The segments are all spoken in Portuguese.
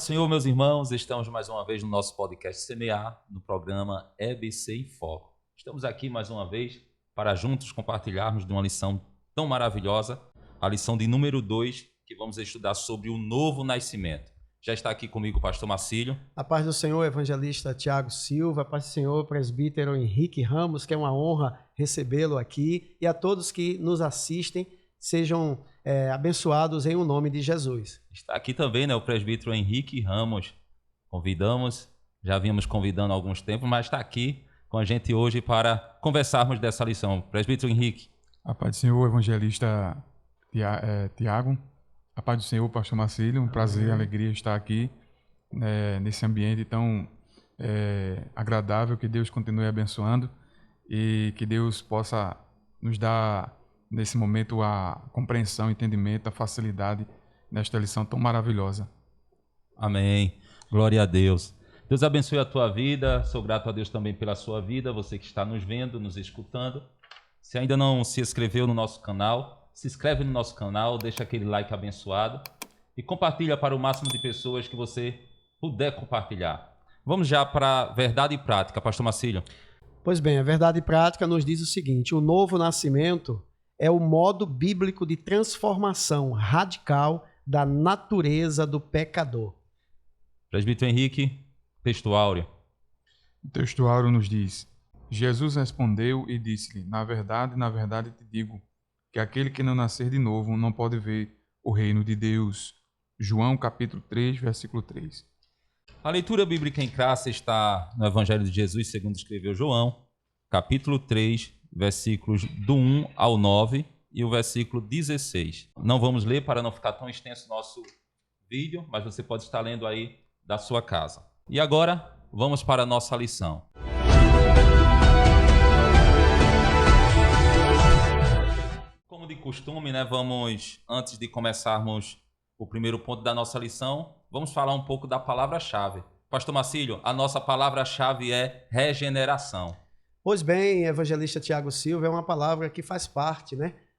do Senhor, meus irmãos, estamos mais uma vez no nosso podcast Semear, no programa EBC em Foco. Estamos aqui mais uma vez para juntos compartilharmos de uma lição tão maravilhosa, a lição de número 2, que vamos estudar sobre o novo nascimento. Já está aqui comigo o pastor Marcílio. A paz do Senhor, evangelista Tiago Silva, a paz do Senhor, presbítero Henrique Ramos, que é uma honra recebê-lo aqui, e a todos que nos assistem, sejam abençoados em o nome de Jesus. Está aqui também, o presbítero Henrique Ramos. Já vínhamos convidando há alguns tempos, mas está aqui com a gente hoje para conversarmos dessa lição. Presbítero Henrique. A paz do Senhor, evangelista Tiago. A paz do Senhor, pastor Marcílio. Um prazer e alegria estar aqui nesse ambiente tão agradável. Que Deus continue abençoando e que Deus possa nos dar nesse momento a compreensão, entendimento, a facilidade nesta lição tão maravilhosa. Amém. Glória a Deus. Deus abençoe a tua vida. Sou grato a Deus também pela sua vida. Você que está nos vendo, nos escutando. Se ainda não se inscreveu no nosso canal, se inscreve no nosso canal, deixa aquele like abençoado e compartilha para o máximo de pessoas que você puder compartilhar. Vamos já para a verdade e prática, pastor Marcílio. Pois bem, a verdade e prática nos diz o seguinte: o novo nascimento é o modo bíblico de transformação radical da natureza do pecador. Presbítero Henrique, texto áureo. O texto áureo nos diz: Jesus respondeu e disse-lhe: na verdade te digo, que aquele que não nascer de novo não pode ver o reino de Deus. João capítulo 3, versículo 3. A leitura bíblica em classe está no Evangelho de Jesus, segundo escreveu João, capítulo 3, versículos do 1 ao 9 e o versículo 16. Não vamos ler para não ficar tão extenso o nosso vídeo, mas você pode estar lendo aí da sua casa. E agora, vamos para a nossa lição. Como de costume, vamos, antes de começarmos o primeiro ponto da nossa lição, vamos falar um pouco da palavra-chave. Pastor Marcílio, a nossa palavra-chave é regeneração. Pois bem, evangelista Tiago Silva, é uma palavra que faz parte,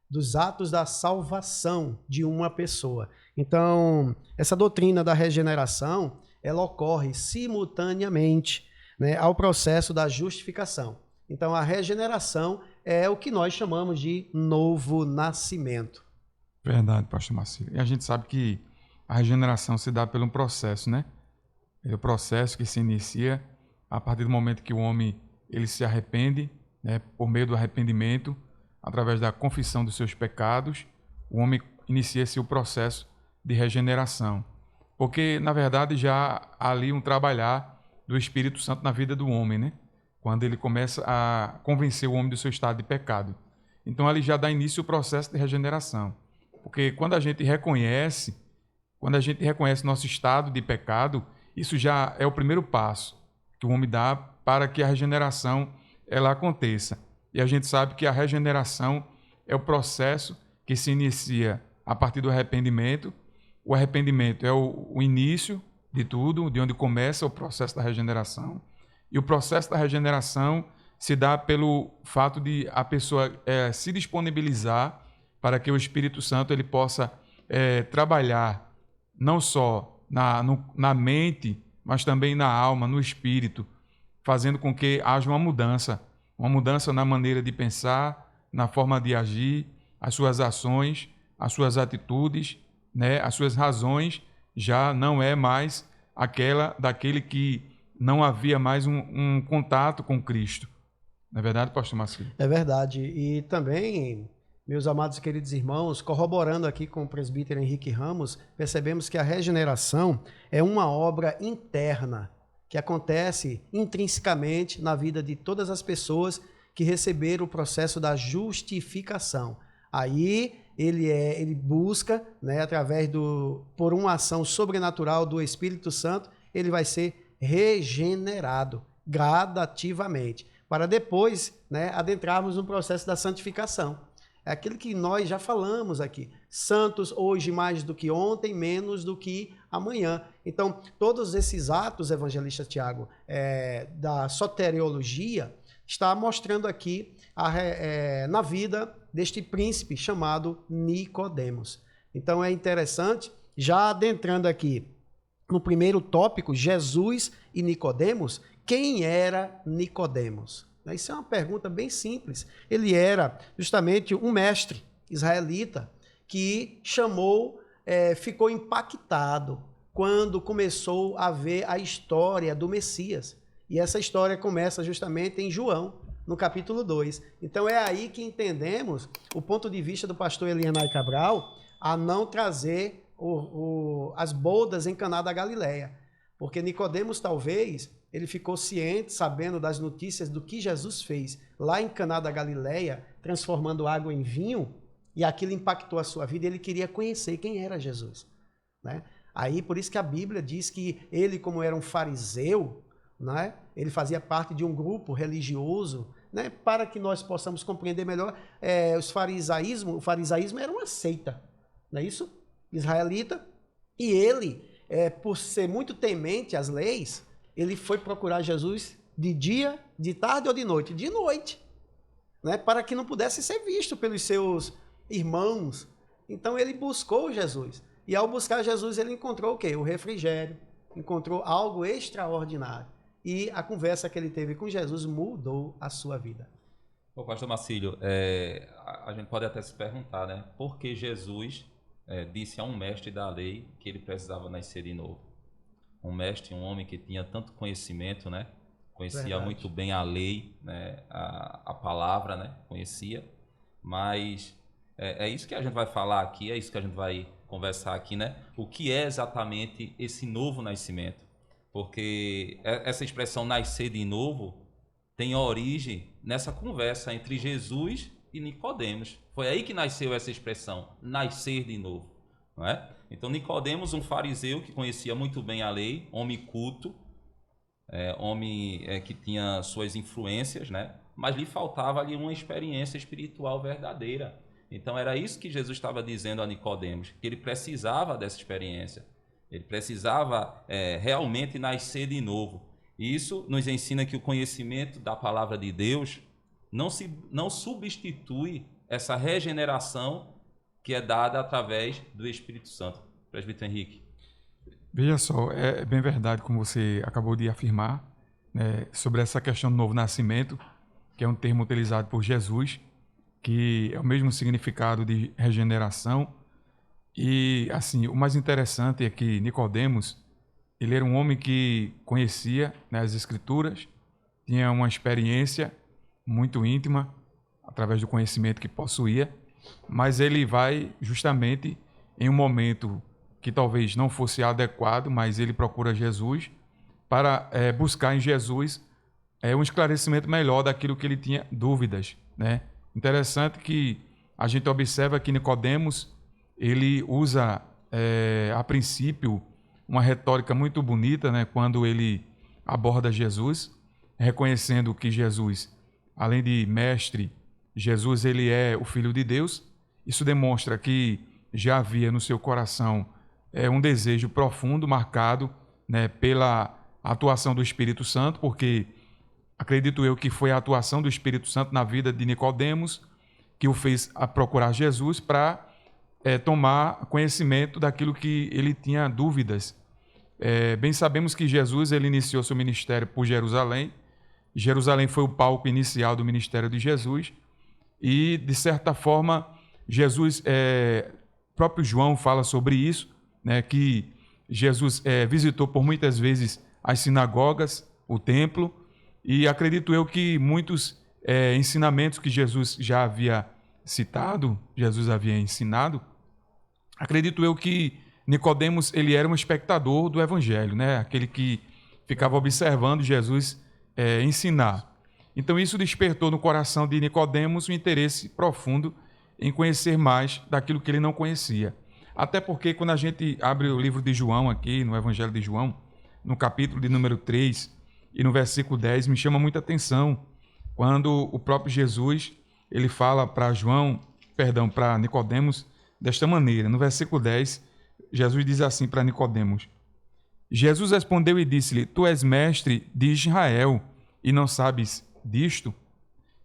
dos atos da salvação de uma pessoa. Então, essa doutrina da regeneração, ela ocorre simultaneamente, ao processo da justificação. Então, a regeneração é o que nós chamamos de novo nascimento. Verdade, pastor Marcílio. E a gente sabe que a regeneração se dá pelo processo, É o processo que se inicia a partir do momento que o homem ele se arrepende, por meio do arrependimento, através da confissão dos seus pecados, o homem inicia-se o processo de regeneração. Porque, na verdade, já há ali um trabalhar do Espírito Santo na vida do homem, Quando ele começa a convencer o homem do seu estado de pecado. Então, ali já dá início o processo de regeneração. Porque quando a gente reconhece nosso estado de pecado, isso já é o primeiro passo que o homem dá para que a regeneração ela aconteça. E a gente sabe que a regeneração é o processo que se inicia a partir do arrependimento. O arrependimento é o início de tudo, de onde começa o processo da regeneração. E o processo da regeneração se dá pelo fato de a pessoa se disponibilizar para que o Espírito Santo ele possa trabalhar não só na mente, mas também na alma, no espírito, fazendo com que haja uma mudança na maneira de pensar, na forma de agir, as suas ações, as suas atitudes, as suas razões, já não é mais daquele que não havia mais um contato com Cristo. Não é verdade, pastor Marcílio? É verdade. E também, meus amados e queridos irmãos, corroborando aqui com o presbítero Henrique Ramos, percebemos que a regeneração é uma obra interna, que acontece intrinsecamente na vida de todas as pessoas que receberam o processo da justificação. Aí ele busca, por uma ação sobrenatural do Espírito Santo, ele vai ser regenerado gradativamente, para depois adentrarmos no processo da santificação. É aquilo que nós já falamos aqui. Santos hoje mais do que ontem, menos do que amanhã. Então, todos esses atos, evangelista Tiago, da soteriologia, está mostrando aqui na vida deste príncipe chamado Nicodemos. Então, é interessante, já adentrando aqui no primeiro tópico, Jesus e Nicodemos, quem era Nicodemos? Isso é uma pergunta bem simples. Ele era justamente um mestre israelita que ficou impactado quando começou a ver a história do Messias. E essa história começa justamente em João, no capítulo 2. Então é aí que entendemos o ponto de vista do pastor Elianai Cabral a não trazer as bodas em Caná da Galileia. Porque Nicodemos, talvez, ele ficou ciente, sabendo das notícias do que Jesus fez lá em Caná da Galileia, transformando água em vinho, e aquilo impactou a sua vida, e ele queria conhecer quem era Jesus, né? Aí, por isso que a Bíblia diz que ele, como era um fariseu, né, ele fazia parte de um grupo religioso, né, para que nós possamos compreender melhor, o farisaísmo era uma seita, não é isso? Israelita, e ele, por ser muito temente às leis, ele foi procurar Jesus de dia, de tarde ou de noite? De noite, né, para que não pudesse ser visto pelos seus irmãos. Então ele buscou Jesus. E ao buscar Jesus, ele encontrou o quê? O refrigério, encontrou algo extraordinário. E a conversa que ele teve com Jesus mudou a sua vida. Ô, pastor Marcílio, a gente pode até se perguntar, né? Por que Jesus disse a um mestre da lei que ele precisava nascer de novo? Um mestre, um homem que tinha tanto conhecimento, né? Conhecia muito bem a lei, né? A palavra, né? Conhecia. Mas é isso que a gente vai falar aqui, é isso que a gente vai conversar aqui, né? O que é exatamente esse novo nascimento? Porque essa expressão nascer de novo tem origem nessa conversa entre Jesus e Nicodemos. Foi aí que nasceu essa expressão, nascer de novo, não é? Então Nicodemos, um fariseu que conhecia muito bem a lei, homem culto, homem que tinha suas influências, né? Mas lhe faltava ali uma experiência espiritual verdadeira. Então era isso que Jesus estava dizendo a Nicodemos, que ele precisava dessa experiência, ele precisava realmente nascer de novo. E isso nos ensina que o conhecimento da palavra de Deus não substitui essa regeneração que é dada através do Espírito Santo. Presbítero Henrique. Veja só, é bem verdade como você acabou de afirmar, né, sobre essa questão do novo nascimento, que é um termo utilizado por Jesus, que é o mesmo significado de regeneração. E assim, o mais interessante é que Nicodemos, ele era um homem que conhecia, né, as Escrituras, tinha uma experiência muito íntima através do conhecimento que possuía, mas ele vai justamente em um momento que talvez não fosse adequado, mas ele procura Jesus para buscar em Jesus um esclarecimento melhor daquilo que ele tinha dúvidas, né? Interessante que a gente observa que Nicodemos, ele usa, a princípio, uma retórica muito bonita, né, quando ele aborda Jesus, reconhecendo que Jesus, além de mestre, Jesus ele é o Filho de Deus. Isso demonstra que já havia no seu coração um desejo profundo, marcado, né, pela atuação do Espírito Santo, porque acredito eu que foi a atuação do Espírito Santo na vida de Nicodemos que o fez a procurar Jesus para tomar conhecimento daquilo que ele tinha dúvidas. Bem sabemos que Jesus ele iniciou seu ministério por Jerusalém. Jerusalém foi o palco inicial do ministério de Jesus e, de certa forma, Jesus, próprio João fala sobre isso, né, que Jesus visitou por muitas vezes as sinagogas, o templo, e acredito eu que muitos ensinamentos que Jesus já havia citado, Jesus havia ensinado, acredito eu que Nicodemos ele era um espectador do evangelho, né? Aquele que ficava observando Jesus ensinar. Então isso despertou no coração de Nicodemos um interesse profundo em conhecer mais daquilo que ele não conhecia. Até porque quando a gente abre o livro de João aqui, no Evangelho de João, no capítulo de número 3 e no versículo 10, me chama muita atenção quando o próprio Jesus ele fala para Nicodemos desta maneira. No versículo 10, Jesus diz assim para Nicodemos: Jesus respondeu e disse-lhe: Tu és mestre de Israel e não sabes disto?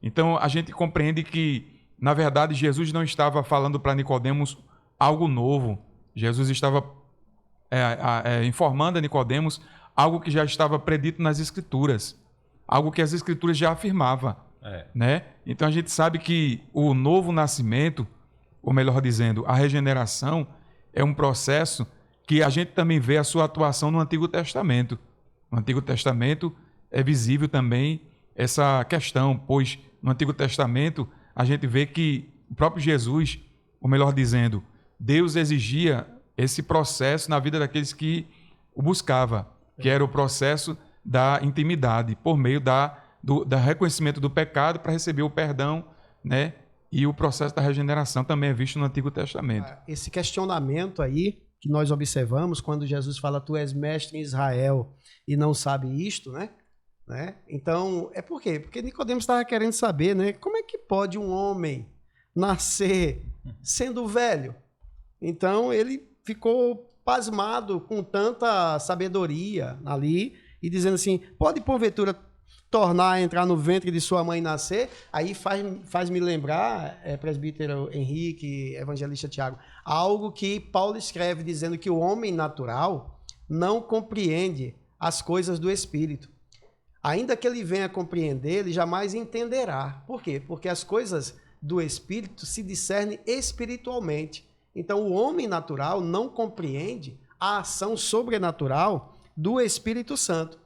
Então a gente compreende que, na verdade, Jesus não estava falando para Nicodemos algo novo. Jesus estava informando a Nicodemos algo que já estava predito nas Escrituras, algo que as Escrituras já afirmavam. Né? Então a gente sabe que o novo nascimento, ou melhor dizendo, a regeneração, é um processo que a gente também vê a sua atuação no Antigo Testamento. No Antigo Testamento é visível também essa questão, pois no Antigo Testamento a gente vê que o próprio Jesus, ou melhor dizendo, Deus exigia esse processo na vida daqueles que o buscavam, que era o processo da intimidade, por meio do reconhecimento do pecado para receber o perdão, né? E o processo da regeneração também é visto no Antigo Testamento. Esse questionamento aí que nós observamos quando Jesus fala, tu és mestre em Israel e não sabe isto, né? Então, é por quê? Porque Nicodemos estava querendo saber, né? Como é que pode um homem nascer sendo velho? Então, ele ficou pasmado com tanta sabedoria ali e dizendo assim, pode porventura tornar a entrar no ventre de sua mãe e nascer? Aí faz-me lembrar, presbítero Henrique, evangelista Tiago, algo que Paulo escreve dizendo que o homem natural não compreende as coisas do Espírito. Ainda que ele venha compreender, ele jamais entenderá. Por quê? Porque as coisas do Espírito se discernem espiritualmente. Então, o homem natural não compreende a ação sobrenatural do Espírito Santo.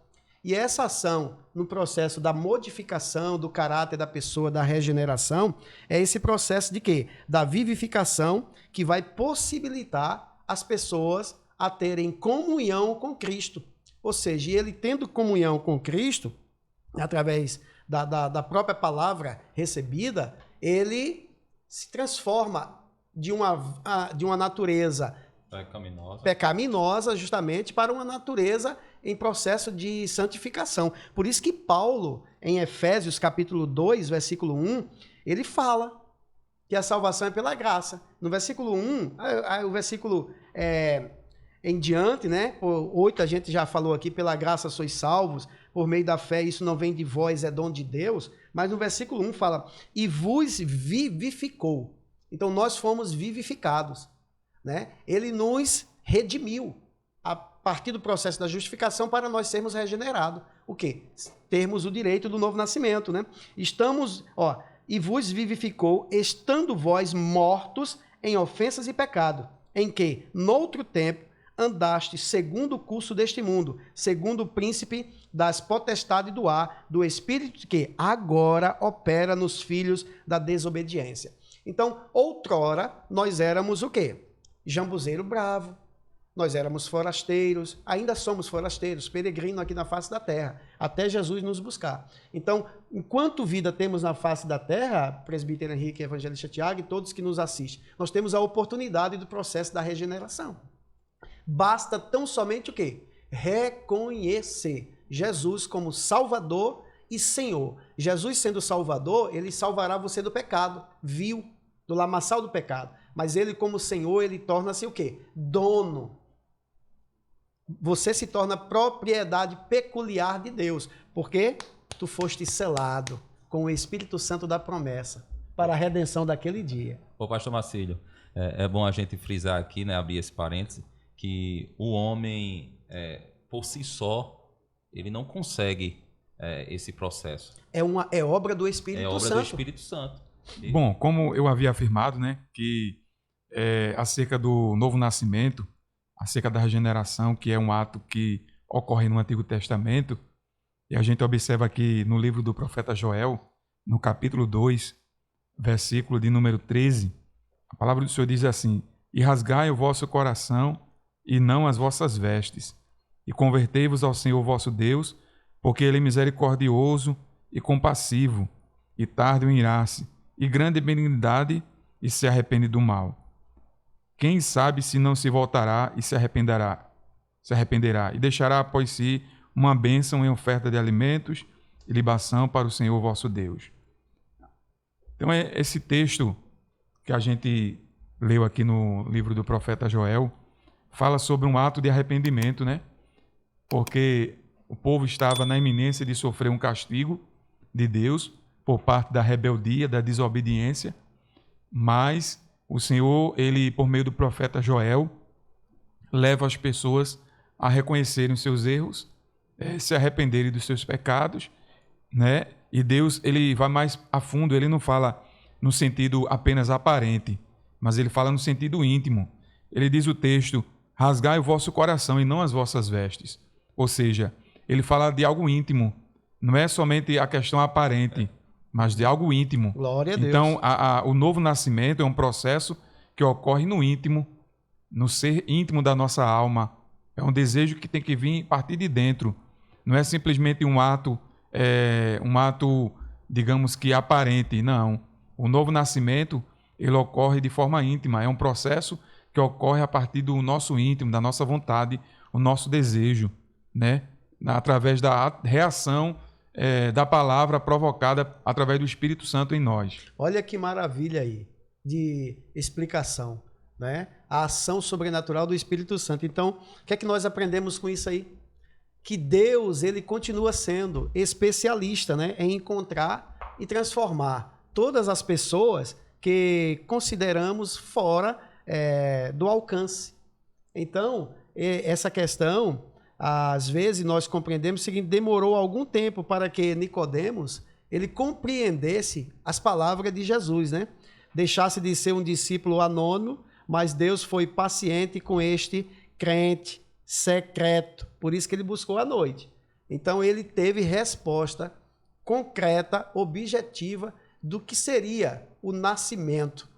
E essa ação, no processo da modificação do caráter da pessoa, da regeneração, é esse processo de quê? Da vivificação, que vai possibilitar as pessoas a terem comunhão com Cristo. Ou seja, ele tendo comunhão com Cristo, através da própria palavra recebida, ele se transforma de uma natureza pecaminosa justamente para uma natureza em processo de santificação. Por isso que Paulo, em Efésios capítulo 2, versículo 1, ele fala que a salvação é pela graça. No versículo 1, o versículo em diante, né? 8 a gente já falou aqui, pela graça sois salvos, por meio da fé, isso não vem de vós, é dom de Deus. Mas no versículo 1 fala, e vos vivificou. Então nós fomos vivificados, né? Ele nos redimiu a partir do processo da justificação para nós sermos regenerados. O quê? Termos o direito do novo nascimento, né? E vos vivificou, estando vós mortos em ofensas e pecado, em que, noutro tempo, andaste segundo o curso deste mundo, segundo o príncipe das potestades do ar, do espírito que agora opera nos filhos da desobediência. Então, outrora, nós éramos o quê? Jambuzeiro bravo, nós éramos forasteiros, ainda somos forasteiros, peregrinos aqui na face da terra, até Jesus nos buscar. Então, enquanto vida temos na face da terra, presbítero Henrique, evangelista Tiago e todos que nos assistem, nós temos a oportunidade do processo da regeneração. Basta tão somente o quê? Reconhecer Jesus como Salvador e Senhor. Jesus sendo Salvador, ele salvará você do pecado, do lamaçal do pecado. Mas ele como Senhor, ele torna-se o quê? Dono. Você se torna propriedade peculiar de Deus, porque tu foste selado com o Espírito Santo da promessa para a redenção daquele dia. Ô, pastor Marcílio, é bom a gente frisar aqui, né, abrir esse parêntese, que o homem, por si só, ele não consegue esse processo. É obra do Espírito Santo. É obra do Espírito Santo. Bom, como eu havia afirmado, né, que acerca do novo nascimento, acerca da regeneração, que é um ato que ocorre no Antigo Testamento, e a gente observa aqui no livro do profeta Joel, no capítulo 2, versículo de número 13, a palavra do Senhor diz assim, e rasgai o vosso coração e não as vossas vestes, e convertei-vos ao Senhor vosso Deus, porque Ele é misericordioso e compassivo, e tardo em irar-se, e grande benignidade, e se arrepende do mal. Quem sabe se não se voltará e se arrependerá, e deixará após si uma bênção em oferta de alimentos e libação para o Senhor vosso Deus. Então esse texto que a gente leu aqui no livro do profeta Joel, fala sobre um ato de arrependimento, né? Porque o povo estava na iminência de sofrer um castigo de Deus por parte da rebeldia, da desobediência, mas o Senhor, ele, por meio do profeta Joel, leva as pessoas a reconhecerem os seus erros, se arrependerem dos seus pecados, né? E Deus, ele vai mais a fundo, ele não fala no sentido apenas aparente, mas ele fala no sentido íntimo. Ele diz o texto: rasgai o vosso coração e não as vossas vestes. Ou seja, ele fala de algo íntimo, não é somente a questão aparente, mas de algo íntimo. Glória a Deus. Então, o novo nascimento é um processo que ocorre no íntimo, no ser íntimo da nossa alma. É um desejo que tem que vir a partir de dentro. Não é simplesmente um ato, digamos que aparente. Não. O novo nascimento, ele ocorre de forma íntima. É um processo que ocorre a partir do nosso íntimo, da nossa vontade, o nosso desejo, né? Através da reação da palavra provocada através do Espírito Santo em nós. Olha que maravilha aí de explicação, né? A ação sobrenatural do Espírito Santo. Então, o que é que nós aprendemos com isso aí? Que Deus, ele continua sendo especialista, né, em encontrar e transformar todas as pessoas que consideramos fora do alcance. Então, essa questão, às vezes nós compreendemos o seguinte: demorou algum tempo para que Nicodemos ele compreendesse as palavras de Jesus, né? Deixasse de ser um discípulo anônimo, mas Deus foi paciente com este crente secreto. Por isso que ele buscou à noite. Então ele teve resposta concreta, objetiva do que seria o nascimento.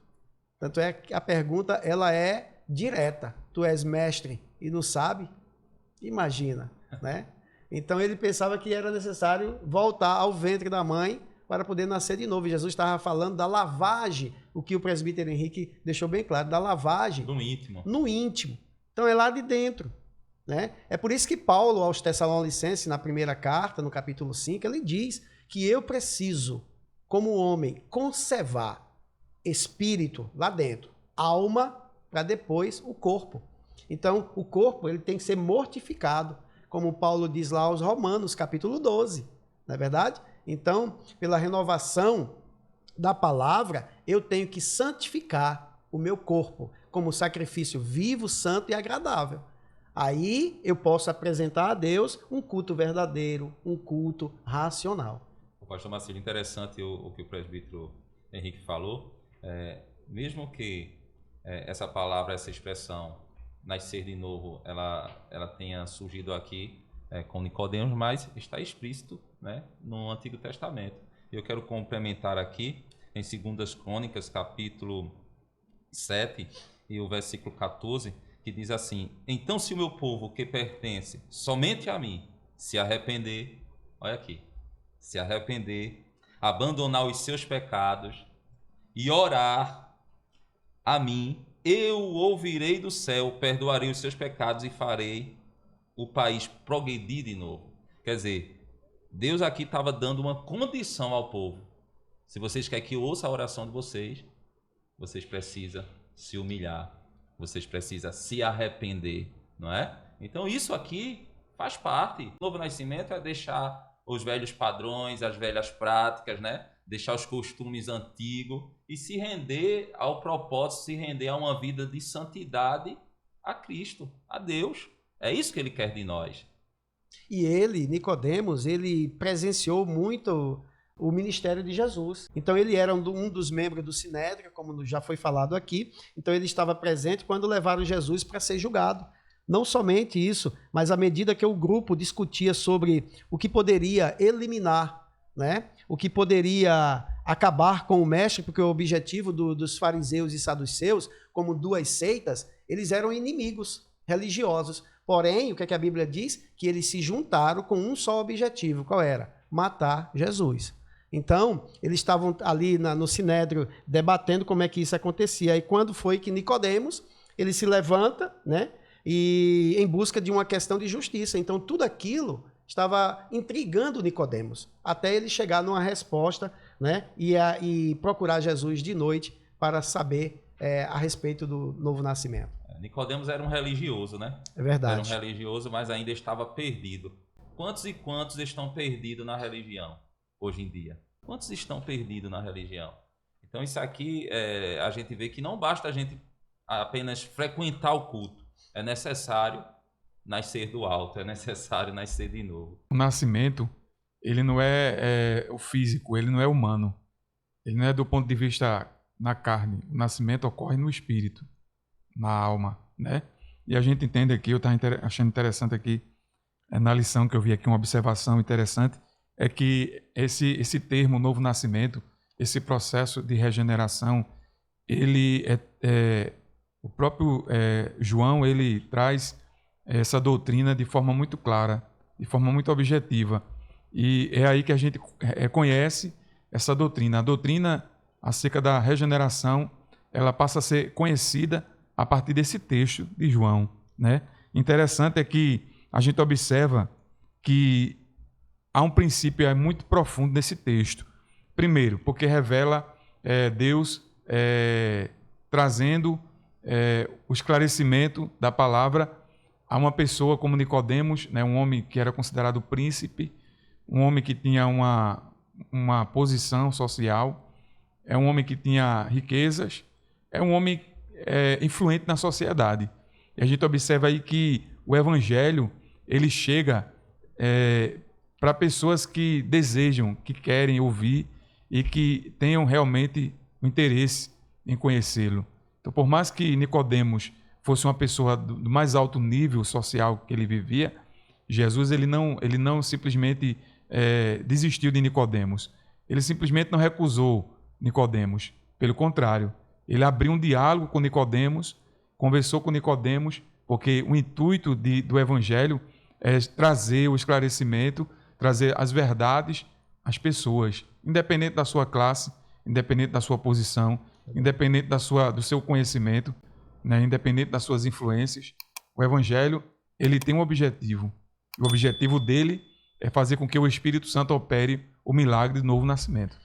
Tanto é que a pergunta ela é direta. Tu és mestre e não sabe? Imagina, né? Então ele pensava que era necessário voltar ao ventre da mãe para poder nascer de novo. E Jesus estava falando da lavagem, o que o presbítero Henrique deixou bem claro, da lavagem No íntimo. no íntimo. Então é lá de dentro, né? É por isso que Paulo, aos Tessalonicenses, na primeira carta, no capítulo 5, ele diz que eu preciso, como homem, conservar espírito lá dentro, alma, para depois o corpo. Então, o corpo ele tem que ser mortificado, como Paulo diz lá aos Romanos, capítulo 12, não é verdade? Então, pela renovação da palavra, eu tenho que santificar o meu corpo como sacrifício vivo, santo e agradável. Aí eu posso apresentar a Deus um culto verdadeiro, um culto racional. O pastor Marcílio, interessante o que o presbítero Henrique falou. Mesmo que essa palavra, essa expressão, nascer de novo, ela tenha surgido aqui com Nicodemos, mas está explícito, né, no Antigo Testamento. Eu quero complementar aqui em 2 Crônicas, capítulo 7, e o versículo 14, que diz assim: então se o meu povo que pertence somente a mim se arrepender, olha aqui, se arrepender, abandonar os seus pecados e orar a mim, eu ouvirei do céu, perdoarei os seus pecados e farei o país progredir de novo. Quer dizer, Deus aqui estava dando uma condição ao povo. Se vocês querem que eu ouça a oração de vocês, vocês precisam se humilhar, vocês precisam se arrepender, não é? Então isso aqui faz parte. O novo nascimento é deixar os velhos padrões, as velhas práticas, né? Deixar os costumes antigos e se render ao propósito, se render a uma vida de santidade a Cristo, a Deus. É isso que ele quer de nós. E ele, Nicodemos, ele presenciou muito o ministério de Jesus. Então ele era um dos membros do Sinédrio, como já foi falado aqui. Então ele estava presente quando levaram Jesus para ser julgado. Não somente isso, mas à medida que o grupo discutia sobre o que poderia eliminar, né? O que poderia acabar com o mestre, porque o objetivo dos fariseus e saduceus, como duas seitas, eles eram inimigos religiosos. Porém, o que é que a Bíblia diz? Que eles se juntaram com um só objetivo. Qual era? Matar Jesus. Então, eles estavam ali no Sinédrio debatendo como é que isso acontecia. E quando foi que Nicodemos, ele se levanta, né? E em busca de uma questão de justiça. Então, tudo aquilo estava intrigando Nicodemos, até ele chegar numa resposta, né? E procurar Jesus de noite para saber a respeito do novo nascimento. Nicodemos era um religioso, né? É verdade. Era um religioso, mas ainda estava perdido. Quantos e quantos estão perdidos na religião hoje em dia? Quantos estão perdidos na religião? Então isso aqui, a gente vê que não basta a gente apenas frequentar o culto. é necessário nascer do alto, é necessário nascer de novo. O nascimento, ele não é o físico, ele não é humano. Ele não é do ponto de vista na carne. O nascimento ocorre no espírito, na alma, né? E a gente entende aqui, eu estava achando interessante aqui, na lição que eu vi aqui, uma observação interessante, é que esse termo novo nascimento, esse processo de regeneração, ele o próprio João, ele traz essa doutrina de forma muito clara, de forma muito objetiva. E é aí que a gente conhece essa doutrina. A doutrina acerca da regeneração, ela passa a ser conhecida a partir desse texto de João, né? Interessante é que a gente observa que há um princípio muito profundo nesse texto. Primeiro, porque revela Deus trazendo o esclarecimento da palavra a uma pessoa como Nicodemos, né, um homem que era considerado príncipe, um homem que tinha uma posição social, é um homem que tinha riquezas, é um homem influente na sociedade. E a gente observa aí que o evangelho ele chega para pessoas que desejam, que querem ouvir e que tenham realmente o interesse em conhecê-lo. Então, por mais que Nicodemos fosse uma pessoa do mais alto nível social que ele vivia, Jesus ele não simplesmente desistiu de Nicodemos. Ele simplesmente não recusou Nicodemos. Pelo contrário, ele abriu um diálogo com Nicodemos, conversou com Nicodemos, porque o intuito do evangelho é trazer o esclarecimento, trazer as verdades às pessoas, independente da sua classe, independente da sua posição, independente do seu conhecimento, né, independente das suas influências. O evangelho ele tem um objetivo. O objetivo dele é fazer com que o Espírito Santo opere o milagre do novo nascimento.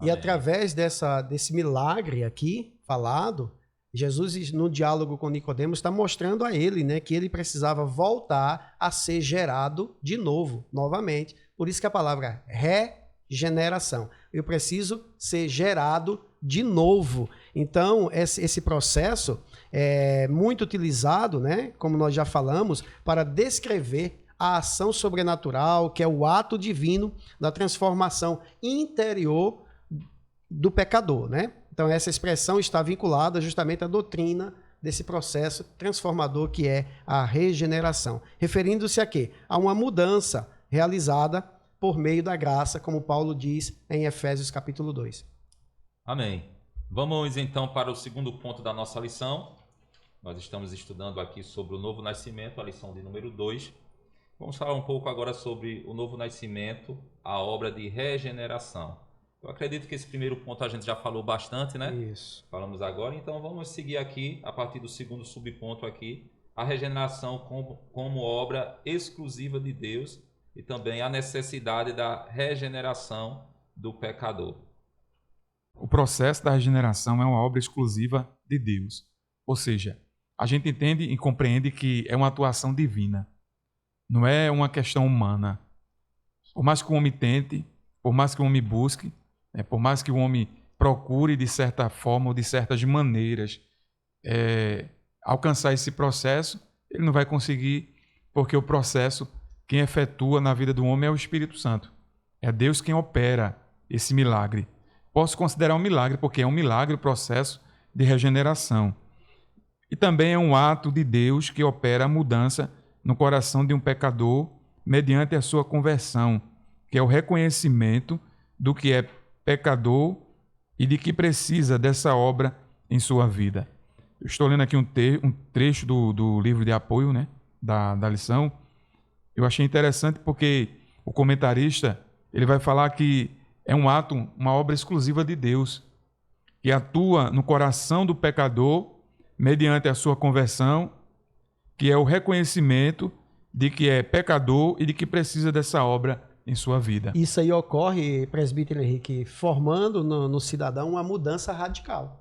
E através desse milagre aqui falado, Jesus, no diálogo com Nicodemos, está mostrando a ele, né, que ele precisava voltar a ser gerado de novo, novamente. Por isso que a palavra regeneração. Eu preciso ser gerado de novo. Então, esse processo é muito utilizado, né, como nós já falamos, para descrever a ação sobrenatural, que é o ato divino da transformação interior do pecador, né? Então, essa expressão está vinculada justamente à doutrina desse processo transformador que é a regeneração. Referindo-se a quê? A uma mudança realizada por meio da graça, como Paulo diz em Efésios capítulo 2. Amém. Vamos então para o segundo ponto da nossa lição. Nós estamos estudando aqui sobre o novo nascimento, a lição de número 2. Vamos falar um pouco agora sobre o novo nascimento, a obra de regeneração. Eu acredito que esse primeiro ponto a gente já falou bastante, né? Isso. Falamos agora, então vamos seguir aqui, a partir do segundo subponto aqui, a regeneração como obra exclusiva de Deus e também a necessidade da regeneração do pecador. O processo da regeneração é uma obra exclusiva de Deus. Ou seja, a gente entende e compreende que é uma atuação divina. Não é uma questão humana. Por mais que o homem tente, por mais que o homem busque, por mais que o homem procure de certa forma ou de certas maneiras alcançar esse processo, ele não vai conseguir, porque o processo, quem efetua na vida do homem é o Espírito Santo. É Deus quem opera esse milagre. Posso considerar um milagre, porque é um milagre o processo de regeneração. E também é um ato de Deus que opera a mudança no coração de um pecador mediante a sua conversão, que é o reconhecimento do que é pecador e de que precisa dessa obra em sua vida. Eu estou lendo aqui um trecho do livro de apoio, né, da lição. Eu achei interessante porque o comentarista ele vai falar que é um ato, uma obra exclusiva de Deus, que atua no coração do pecador mediante a sua conversão, que é o reconhecimento de que é pecador e de que precisa dessa obra em sua vida. Isso aí ocorre, presbítero Henrique, formando no cidadão uma mudança radical.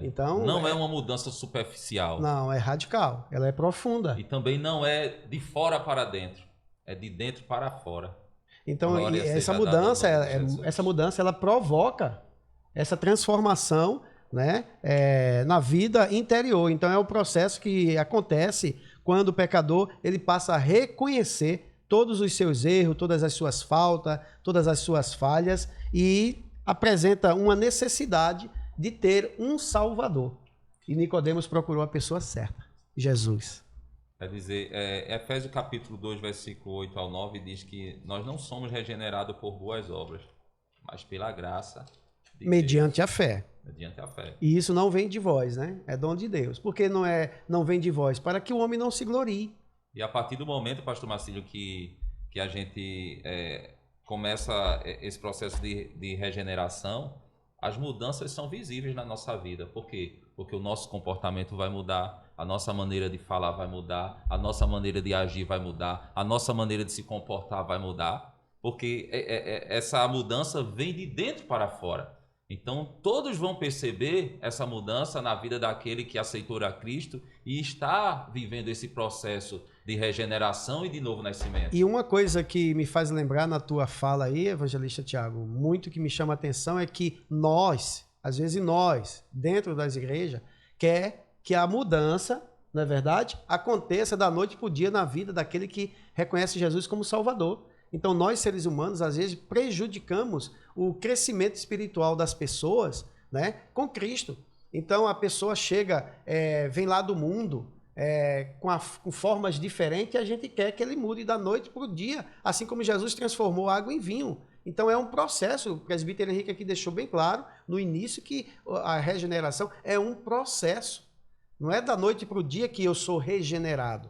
Então, não é uma mudança superficial. Não, é radical. Ela é profunda. E também não é de fora para dentro. É de dentro para fora. Então, essa mudança ela provoca essa transformação né, na vida interior. Então é o processo que acontece quando o pecador ele passa a reconhecer todos os seus erros, todas as suas faltas, todas as suas falhas e apresenta uma necessidade de ter um Salvador. E Nicodemos procurou a pessoa certa, Jesus. Quer dizer, Efésios capítulo 2, versículo 8 ao 9 diz que nós não somos regenerados por boas obras, mas pela graça de Mediante Deus. a fé. Mediante a fé. E isso não vem de vós, né? É dom de Deus. Por que não vem de vós? Para que o homem não se glorie. E a partir do momento, pastor Marcílio, que a gente começa esse processo de regeneração, as mudanças são visíveis na nossa vida. Por quê? Porque o nosso comportamento vai mudar, a nossa maneira de falar vai mudar, a nossa maneira de agir vai mudar, a nossa maneira de se comportar vai mudar, porque essa mudança vem de dentro para fora. Então, todos vão perceber essa mudança na vida daquele que aceitou a Cristo e está vivendo esse processo de regeneração e de novo nascimento. E uma coisa que me faz lembrar na tua fala aí, evangelista Tiago, muito que me chama a atenção é que nós, às vezes nós, dentro das igrejas, quer que a mudança, não é verdade, aconteça da noite para o dia na vida daquele que reconhece Jesus como Salvador. Então nós, seres humanos, às vezes prejudicamos o crescimento espiritual das pessoas, né, com Cristo. Então a pessoa chega, vem lá do mundo, com formas diferentes e a gente quer que ele mude da noite para o dia, assim como Jesus transformou água em vinho. Então é um processo, o presbítero Henrique aqui deixou bem claro no início que a regeneração é um processo. Não é da noite para o dia que eu sou regenerado.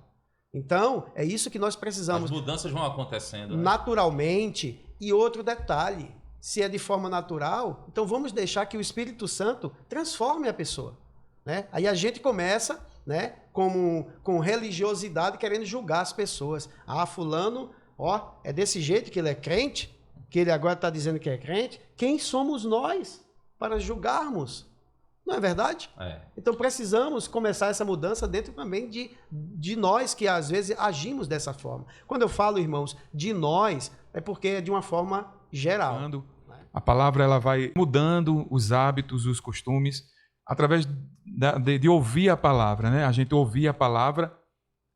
Então, é isso que nós precisamos. As mudanças vão acontecendo, né? Naturalmente. E outro detalhe, se é de forma natural, então vamos deixar que o Espírito Santo transforme a pessoa, né? Aí a gente começa, né, com religiosidade, querendo julgar as pessoas. Ah, fulano, ó, é desse jeito que ele é crente, que ele agora está dizendo que é crente. Quem somos nós para julgarmos? Não é verdade? Então precisamos começar essa mudança dentro também de nós que às vezes agimos dessa forma. Quando eu falo, irmãos, de nós, é porque é de uma forma geral. A palavra ela vai mudando os hábitos, os costumes, através de ouvir a palavra, né? A gente ouvir a palavra,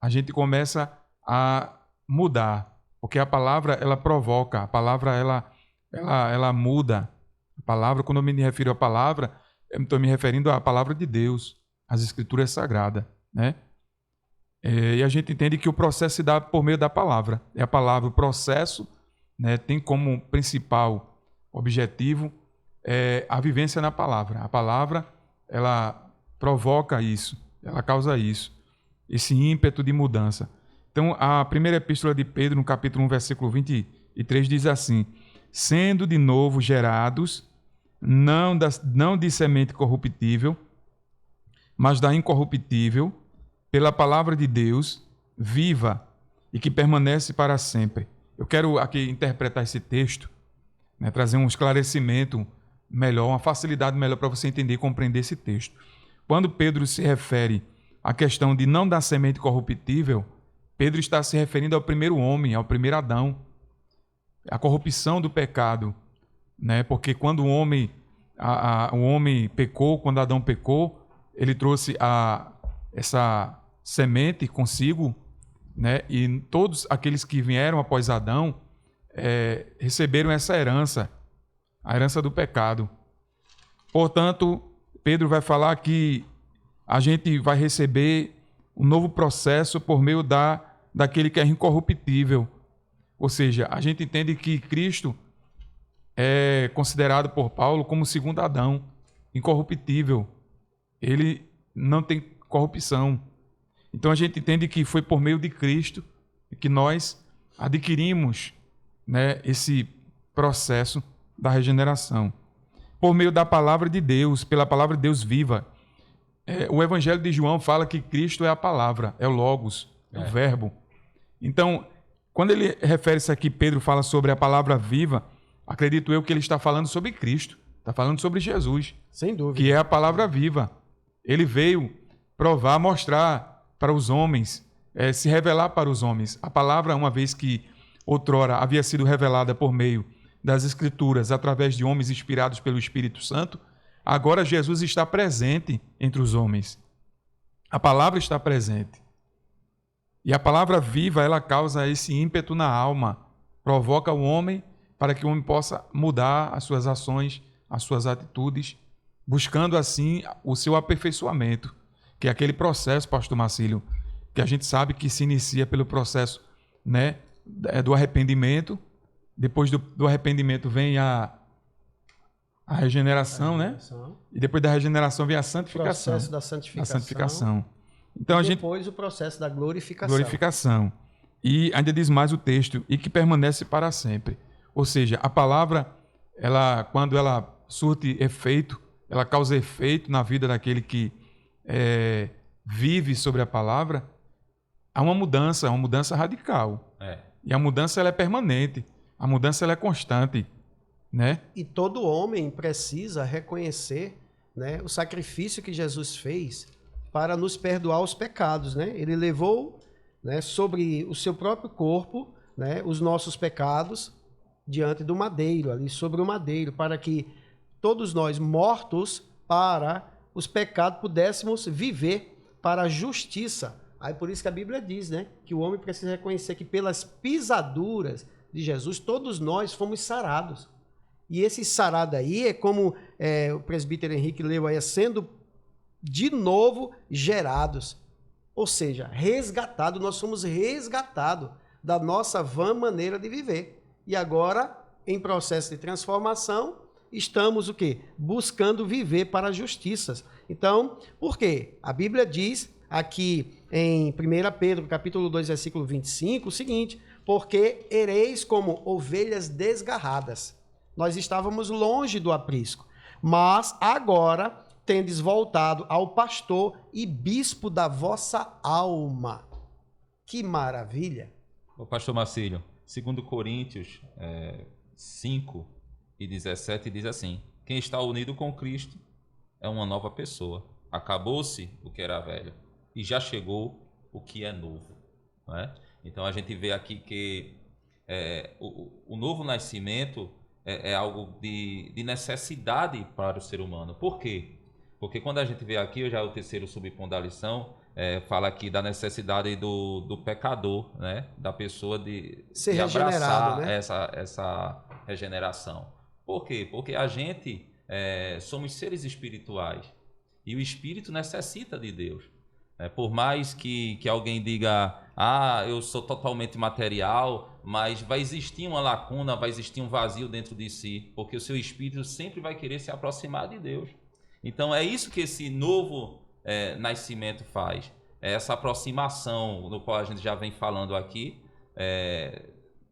a gente começa a mudar, porque a palavra ela provoca, a palavra ela muda. A palavra, quando eu me refiro à palavra, eu estou me referindo à palavra de Deus, às Escrituras Sagradas, né? E a gente entende que o processo se dá por meio da palavra. É a palavra, o processo, né, tem como principal objetivo a vivência na palavra. A palavra, ela provoca isso, ela causa isso, esse ímpeto de mudança. Então, a primeira epístola de Pedro, no capítulo 1, versículo 23, diz assim: sendo de novo gerados, não de semente corruptível, mas da incorruptível, pela palavra de Deus, viva e que permanece para sempre. Eu quero aqui interpretar esse texto, né, trazer um esclarecimento melhor, uma facilidade melhor para você entender e compreender esse texto. Quando Pedro se refere à questão de não da semente corruptível, Pedro está se referindo ao primeiro homem, ao primeiro Adão, a corrupção do pecado, né? Porque quando o homem pecou, quando Adão pecou, ele trouxe essa semente consigo, né? E todos aqueles que vieram após Adão receberam essa herança, a herança do pecado. Portanto, Pedro vai falar que a gente vai receber um novo processo por meio daquele que é incorruptível. Ou seja, a gente entende que Cristo é considerado por Paulo como o segundo Adão, incorruptível. Ele não tem corrupção. Então a gente entende que foi por meio de Cristo que nós adquirimos, né, esse processo da regeneração. Por meio da palavra de Deus, pela palavra de Deus viva. O Evangelho de João fala que Cristo é a palavra, é o Logos, é o Verbo. Então, quando ele refere-se aqui, Pedro fala sobre a palavra viva, acredito eu que ele está falando sobre Cristo, está falando sobre Jesus. Sem dúvida. Que é a palavra viva. Ele veio provar, mostrar para os homens, se revelar para os homens. A palavra, uma vez que outrora havia sido revelada por meio das Escrituras, através de homens inspirados pelo Espírito Santo, Agora Jesus está presente entre os homens. A palavra está presente. E a palavra viva, ela causa esse ímpeto na alma, provoca o homem para que o homem possa mudar as suas ações, as suas atitudes, buscando assim o seu aperfeiçoamento, que é aquele processo, pastor Marcílio, que a gente sabe que se inicia pelo processo, né, do arrependimento. Depois do arrependimento vem a regeneração, né? E depois da regeneração vem a santificação. O processo da santificação. A santificação. Então, e depois o processo da glorificação. Glorificação. E ainda diz mais o texto, e que permanece para sempre. Ou seja, a palavra, quando ela surte efeito, ela causa efeito na vida daquele que vive sobre a palavra, há uma mudança radical. E a mudança ela é permanente, a mudança ela é constante, né? E todo homem precisa reconhecer, né, o sacrifício que Jesus fez para nos perdoar os pecados, né? Ele levou, né, sobre o seu próprio corpo, né, os nossos pecados diante do madeiro, ali sobre o madeiro, para que todos nós mortos para os pecados pudéssemos viver para a justiça. Aí por isso que a Bíblia diz, né, que o homem precisa reconhecer que pelas pisaduras de Jesus todos nós fomos sarados. E esse sarado aí é como o presbítero Henrique leu aí, sendo de novo gerados. Ou seja, resgatados, nós somos resgatados da nossa vã maneira de viver. E agora, em processo de transformação, estamos o quê? Buscando viver para a justiça. Então, por quê? A Bíblia diz aqui em 1 Pedro, capítulo 2, versículo 25, o seguinte: porque ereis como ovelhas desgarradas. Nós estávamos longe do aprisco, mas agora tendes voltado ao pastor e bispo da vossa alma. Que maravilha! O pastor Marcílio, 2 Coríntios 5 e 17 diz assim: quem está unido com Cristo é uma nova pessoa. Acabou-se o que era velho e já chegou o que é novo. Não é? Então a gente vê aqui que o novo nascimento é algo de necessidade para o ser humano. Por quê? Porque quando a gente vê aqui, já é o terceiro subponto da lição, fala aqui da necessidade do pecador, né? Da pessoa de abraçar, né? essa regeneração. Por quê? Porque a gente somos seres espirituais e o espírito necessita de Deus. Por mais que alguém diga, eu sou totalmente material, mas vai existir uma lacuna, vai existir um vazio dentro de si, porque o seu espírito sempre vai querer se aproximar de Deus. Então é isso que esse novo nascimento faz, essa aproximação, no qual a gente já vem falando aqui,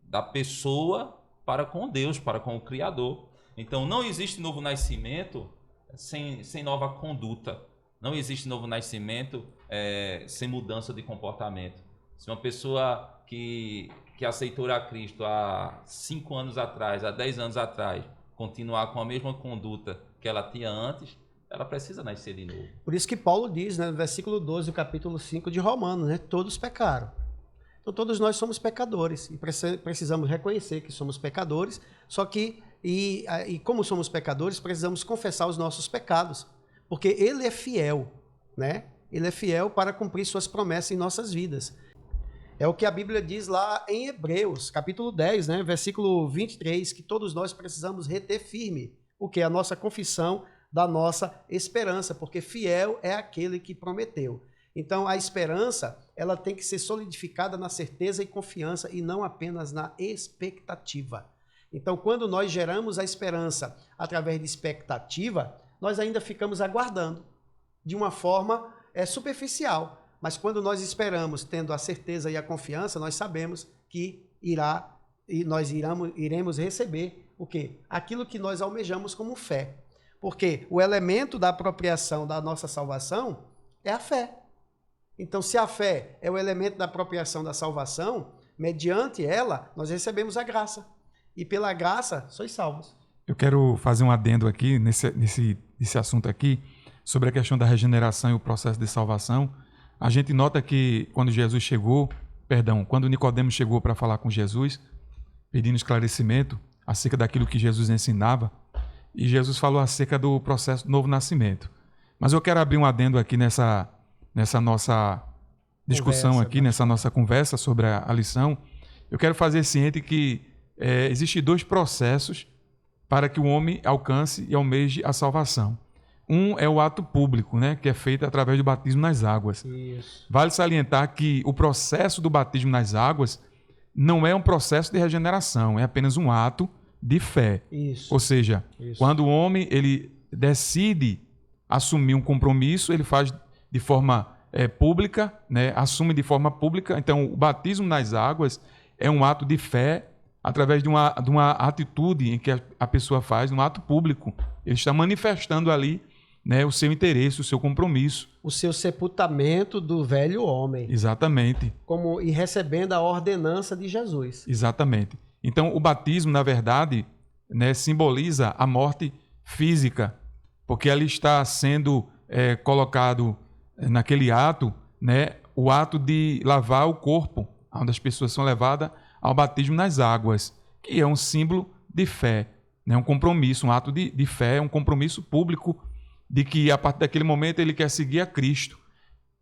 da pessoa para com Deus, para com o Criador. Então não existe novo nascimento sem nova conduta. Não existe novo nascimento sem mudança de comportamento. Se uma pessoa que aceitou a Cristo há 5 anos atrás, há 10 anos atrás, continuar com a mesma conduta que ela tinha antes, ela precisa nascer de novo. Por isso que Paulo diz, né, no versículo 12 do capítulo 5 de Romanos, né, todos pecaram. Então todos nós somos pecadores e precisamos reconhecer que somos pecadores, só que, e como somos pecadores, precisamos confessar os nossos pecados. Porque Ele é fiel, né? Ele é fiel para cumprir suas promessas em nossas vidas. É o que a Bíblia diz lá em Hebreus, capítulo 10, né? Versículo 23, que todos nós precisamos reter firme, o que é a nossa confissão da nossa esperança, porque fiel é aquele que prometeu. Então, a esperança, ela tem que ser solidificada na certeza e confiança e não apenas na expectativa. Então, quando nós geramos a esperança através de expectativa, nós ainda ficamos aguardando de uma forma superficial. Mas quando nós esperamos, tendo a certeza e a confiança, nós sabemos que nós iremos receber o quê? Aquilo que nós almejamos como fé. Porque o elemento da apropriação da nossa salvação é a fé. Então, se a fé é o elemento da apropriação da salvação, mediante ela, nós recebemos a graça. E pela graça, sois salvos. Eu quero fazer um adendo aqui nesse assunto aqui, sobre a questão da regeneração e o processo de salvação. A gente nota que quando Nicodemos chegou para falar com Jesus, pedindo esclarecimento acerca daquilo que Jesus ensinava, e Jesus falou acerca do processo do novo nascimento. Mas eu quero abrir um adendo aqui nessa nossa discussão aqui, nessa nossa conversa sobre a lição. Eu quero fazer ciente que existem 2 processos para que o homem alcance e almeje a salvação. Um é o ato público, né, que é feito através do batismo nas águas. Isso. Vale salientar que o processo do batismo nas águas não é um processo de regeneração, é apenas um ato de fé. Isso. Ou seja, quando o homem ele decide assumir um compromisso, ele faz de forma pública, né, assume de forma pública. Então, o batismo nas águas é um ato de fé através de uma atitude em que a pessoa faz, um ato público. Ele está manifestando ali, né, o seu interesse, o seu compromisso. O seu sepultamento do velho homem. Exatamente. E recebendo a ordenança de Jesus. Exatamente. Então, o batismo, na verdade, né, simboliza a morte física, porque ali está sendo colocado naquele ato, né, o ato de lavar o corpo, onde as pessoas são levadas ao batismo nas águas, que é um símbolo de fé, né, um compromisso, um ato de fé, um compromisso público de que, a partir daquele momento, ele quer seguir a Cristo.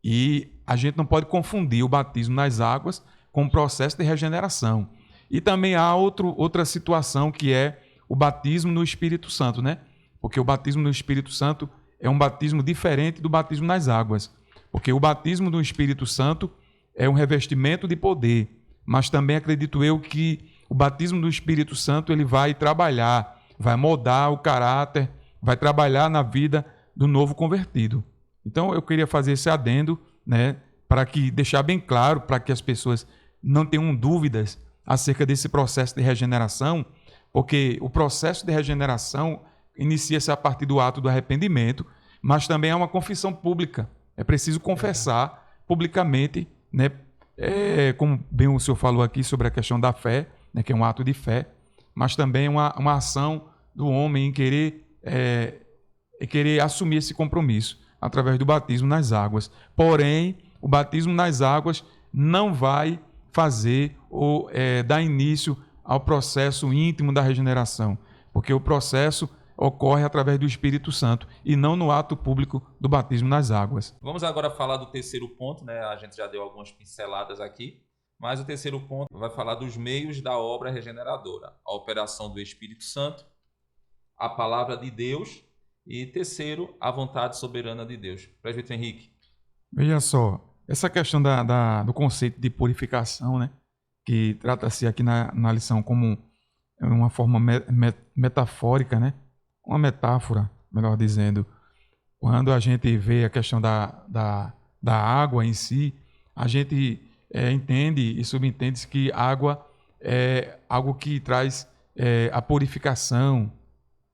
E a gente não pode confundir o batismo nas águas com o processo de regeneração. E também há outra situação, que é o batismo no Espírito Santo, né? Porque o batismo no Espírito Santo é um batismo diferente do batismo nas águas. Porque o batismo no Espírito Santo é um revestimento de poder. Mas também acredito eu que o batismo do Espírito Santo ele vai trabalhar, vai moldar o caráter, vai trabalhar na vida do novo convertido. Então eu queria fazer esse adendo, né, para deixar bem claro, para que as pessoas não tenham dúvidas acerca desse processo de regeneração, porque o processo de regeneração inicia-se a partir do ato do arrependimento, mas também é uma confissão pública. É preciso confessar publicamente, né, como bem o senhor falou aqui sobre a questão da fé, né, que é um ato de fé, mas também uma ação do homem em querer assumir esse compromisso através do batismo nas águas. Porém, o batismo nas águas não vai fazer ou dar início ao processo íntimo da regeneração, porque o processo ocorre através do Espírito Santo e não no ato público do batismo nas águas. Vamos agora falar do terceiro ponto, né? A gente já deu algumas pinceladas aqui, mas o terceiro ponto vai falar dos meios da obra regeneradora, a operação do Espírito Santo, a palavra de Deus e, terceiro, a vontade soberana de Deus. Presbítero Henrique. Veja só, essa questão do conceito de purificação, né, que trata-se aqui na lição como uma forma metafórica, né, uma metáfora, melhor dizendo. Quando a gente vê a questão da água em si, a gente entende e subentende que água é algo que traz a purificação,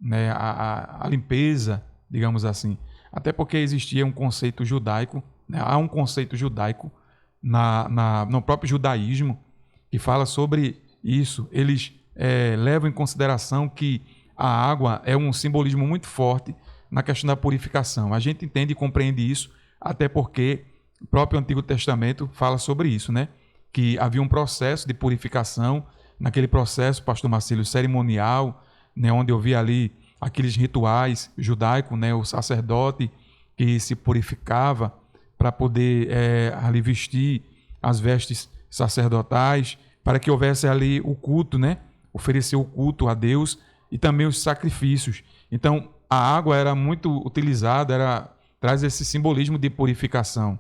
né, a limpeza, digamos assim. Até porque existia um conceito judaico, né, há um conceito judaico no próprio judaísmo que fala sobre isso. Eles levam em consideração que a água é um simbolismo muito forte na questão da purificação. A gente entende e compreende isso, até porque o próprio Antigo Testamento fala sobre isso, né? Que havia um processo de purificação, naquele processo, pastor Marcílio, cerimonial, né? Onde eu vi ali aqueles rituais judaicos, né? O sacerdote que se purificava para poder ali vestir as vestes sacerdotais, para que houvesse ali o culto, né? Oferecer o culto a Deus e também os sacrifícios. Então, a água era muito utilizada, traz esse simbolismo de purificação.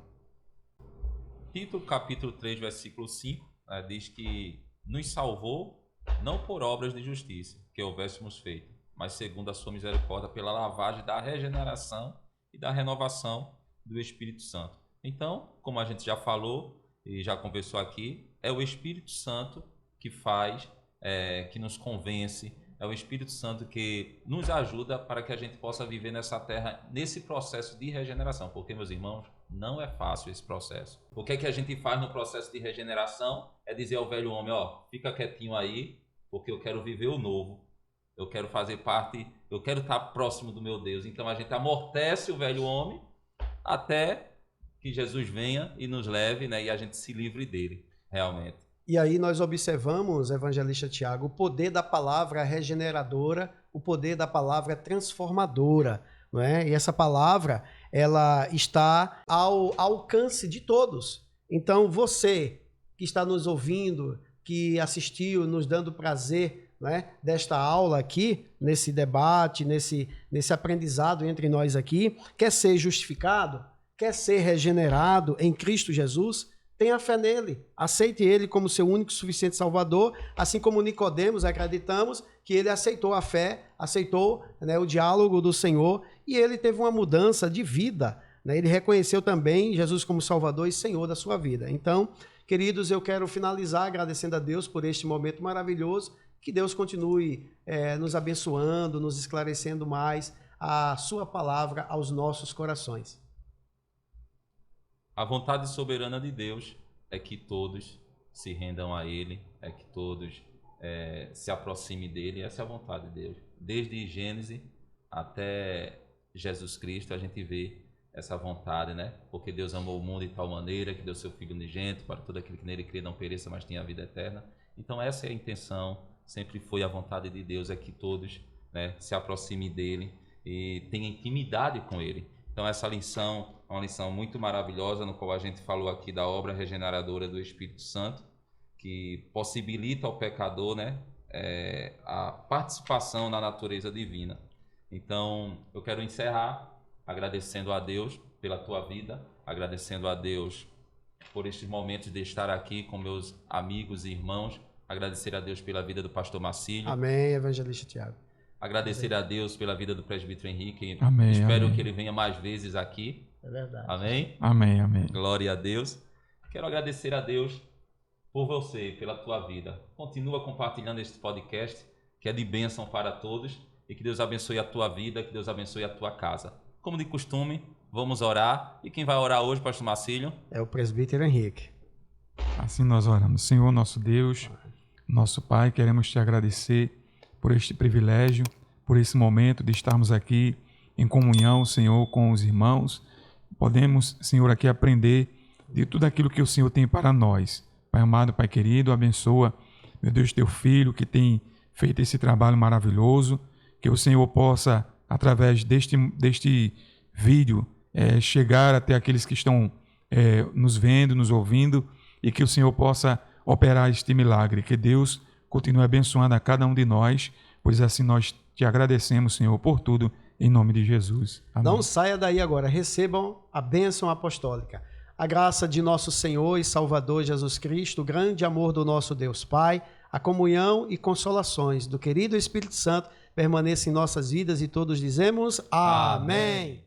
Tito, capítulo 3, versículo 5, diz que nos salvou não por obras de justiça que houvéssemos feito, mas segundo a sua misericórdia, pela lavagem da regeneração e da renovação do Espírito Santo. Então, como a gente já falou e já conversou aqui, é o Espírito Santo que faz, que nos convence, é o Espírito Santo que nos ajuda para que a gente possa viver nessa terra, nesse processo de regeneração. Porque, meus irmãos, não é fácil esse processo. O que é que a gente faz no processo de regeneração? É dizer ao velho homem, fica quietinho aí, porque eu quero viver o novo. Eu quero fazer parte, eu quero estar próximo do meu Deus. Então a gente amortece o velho homem até que Jesus venha e nos leve, né, e a gente se livre dele, realmente. E aí nós observamos, evangelista Tiago, o poder da palavra regeneradora, o poder da palavra transformadora, não é? E essa palavra, ela está ao alcance de todos. Então, você que está nos ouvindo, que assistiu, nos dando prazer, né, desta aula aqui, nesse debate, nesse aprendizado entre nós aqui, quer ser justificado, quer ser regenerado em Cristo Jesus, tenha fé nele, aceite ele como seu único e suficiente Salvador, assim como Nicodemos acreditamos que ele aceitou a fé, aceitou, né, o diálogo do Senhor e ele teve uma mudança de vida, né? Ele reconheceu também Jesus como Salvador e Senhor da sua vida. Então, queridos, eu quero finalizar agradecendo a Deus por este momento maravilhoso, que Deus continue nos abençoando, nos esclarecendo mais a sua palavra aos nossos corações. A vontade soberana de Deus é que todos se rendam a Ele, é que todos se aproximem dEle. Essa é a vontade de Deus. Desde Gênesis até Jesus Cristo, a gente vê essa vontade, né? Porque Deus amou o mundo de tal maneira que deu seu Filho unigênito para todo aquele que nele crê não pereça, mas tenha a vida eterna. Então essa é a intenção, sempre foi a vontade de Deus, é que todos, né, se aproximem dEle e tenham intimidade com Ele. Então essa lição é uma lição muito maravilhosa, no qual a gente falou aqui da obra regeneradora do Espírito Santo, que possibilita ao pecador, né, a participação na natureza divina. Então eu quero encerrar agradecendo a Deus pela tua vida, agradecendo a Deus por estes momentos de estar aqui com meus amigos e irmãos, agradecer a Deus pela vida do pastor Marcílio. Amém, evangelista Tiago. Agradecer a Deus pela vida do presbítero Henrique. Amém, Espero amém. que ele venha mais vezes aqui. É verdade. Amém? Amém, amém. Glória a Deus. Quero agradecer a Deus por você, pela tua vida. Continua compartilhando este podcast, que é de bênção para todos, e que Deus abençoe a tua vida, que Deus abençoe a tua casa. Como de costume, vamos orar. E quem vai orar hoje, pastor Marcílio? É o presbítero Henrique. Assim nós oramos. Senhor, nosso Deus, nosso Pai, queremos te agradecer por este privilégio, por esse momento de estarmos aqui em comunhão, Senhor, com os irmãos. Podemos, Senhor, aqui aprender de tudo aquilo que o Senhor tem para nós. Pai amado, Pai querido, abençoa, meu Deus, teu filho que tem feito esse trabalho maravilhoso, que o Senhor possa, através deste vídeo, chegar até aqueles que estão nos vendo, nos ouvindo, e que o Senhor possa operar este milagre. Que Deus continue abençoando a cada um de nós, pois assim nós te agradecemos, Senhor, por tudo, em nome de Jesus. Amém. Não saia daí agora, recebam a bênção apostólica. A graça de nosso Senhor e Salvador Jesus Cristo, o grande amor do nosso Deus Pai, a comunhão e consolações do querido Espírito Santo permaneça em nossas vidas e todos dizemos amém.